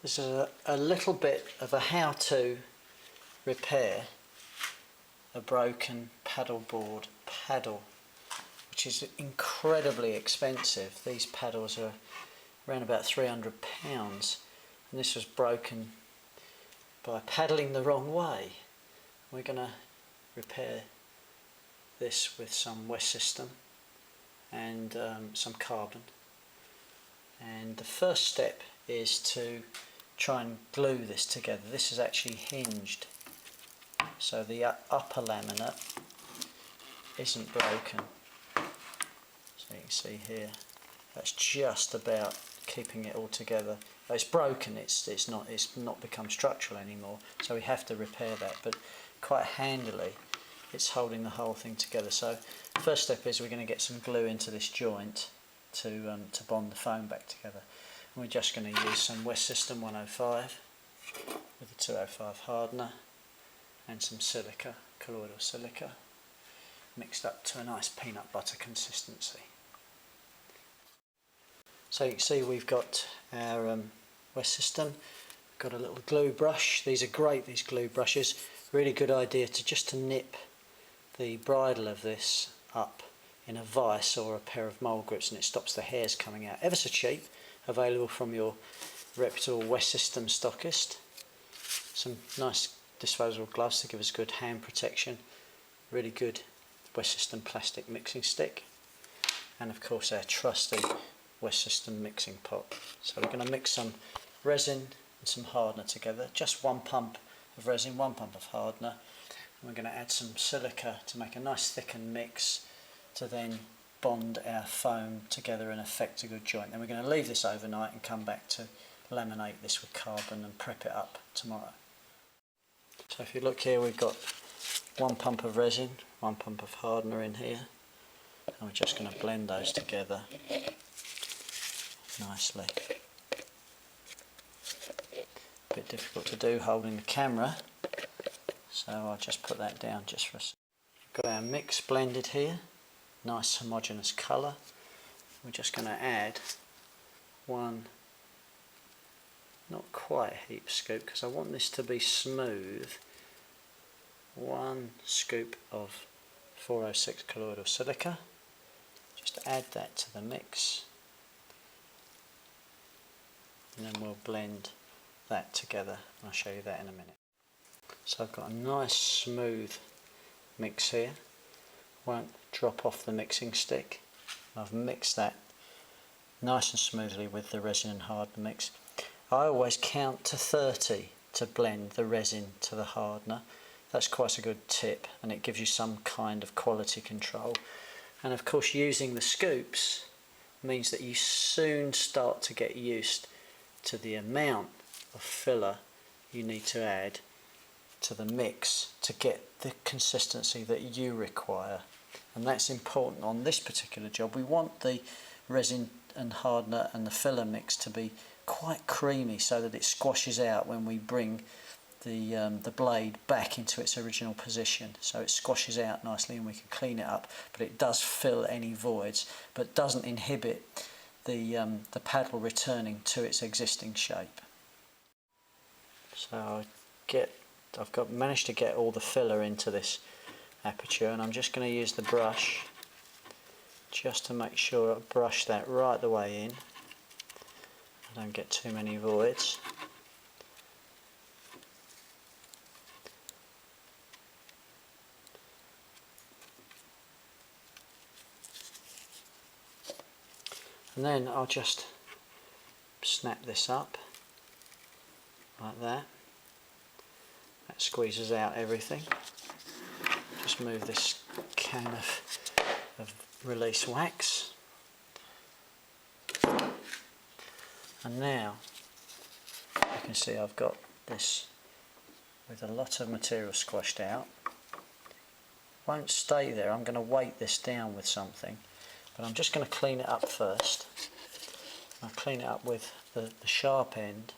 This is a little bit of a how-to repair a broken paddleboard paddle, which is incredibly expensive. These paddles are around about £300, and this was broken by paddling the wrong way. We're going to repair this with some West System and some carbon. And the first step is to try and glue this together. This is actually hinged, so the upper laminate isn't broken. So you can see here, that's just about keeping it all together. It's broken, it's not become structural anymore, so we have to repair that, but quite handily it's holding the whole thing together. So first step is we're going to get some glue into this joint to bond the foam back together. And we're just going to use some West System 105 with a 205 hardener and some silica, colloidal silica, mixed up to a nice peanut butter consistency. So you can see we've got our West System. We've got a little glue brush. These are great, these glue brushes. Really good idea to nip the bridle of this up in a vise or a pair of mole grips, and it stops the hairs coming out. Ever so cheap, available from your reputable West System stockist. Some nice disposable gloves to give us good hand protection. Really good West System plastic mixing stick, and of course our trusty West System mixing pot. So we're going to mix some resin and some hardener together. Just one pump of resin, one pump of hardener. And we're going to add some silica to make a nice thickened mix to then bond our foam together and effect a good joint. Then we're going to leave this overnight and come back to laminate this with carbon and prep it up tomorrow. So if you look here, we've got one pump of resin, one pump of hardener in here, and we're just going to blend those together nicely. A bit difficult to do holding the camera, so I'll just put that down just for a second. We've got our mix blended here, nice homogeneous colour. We're just going to add one, not quite a heap scoop because I want this to be smooth, one scoop of 406 colloidal silica. Just add that to the mix, and then we'll blend that together. I'll show you that in a minute. So I've got a nice smooth mix here, won't drop off the mixing stick. I've mixed that nice and smoothly with the resin and hardener mix. I always count to 30 to blend the resin to the hardener. That's quite a good tip, and it gives you some kind of quality control. And of course, using the scoops means that you soon start to get used to the amount of filler you need to add to the mix to get the consistency that you require. And that's important on this particular job. We want the resin and hardener and the filler mix to be quite creamy so that it squashes out when we bring the blade back into its original position. So it squashes out nicely and we can clean it up, but it does fill any voids, but doesn't inhibit the paddle returning to its existing shape. So I've managed to get all the filler into this aperture, and I'm just going to use the brush just to make sure I brush that right the way in. I don't get too many voids. And then I'll just snap this up like that. That squeezes out everything. Just move this can of release wax. And now you can see I've got this with a lot of material squashed out. Won't stay there, I'm going to weight this down with something, but I'm just going to clean it up first. I'll clean it up with the sharp end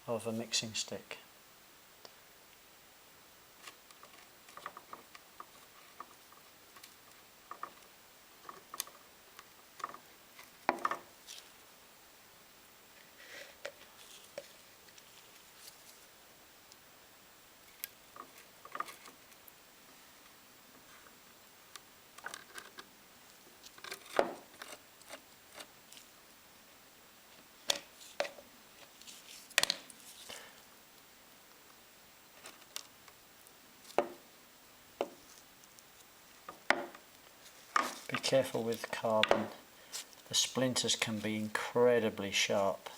of a mixing stick. careful with carbon. The splinters can be incredibly sharp,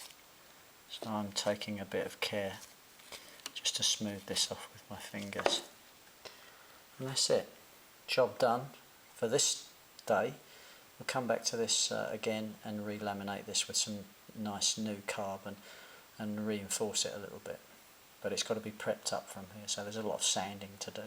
so I'm taking a bit of care just to smooth this off with my fingers. And that's it. Job done for this day. We'll come back to this again and relaminate this with some nice new carbon and reinforce it a little bit. But it's got to be prepped up from here, so there's a lot of sanding to do.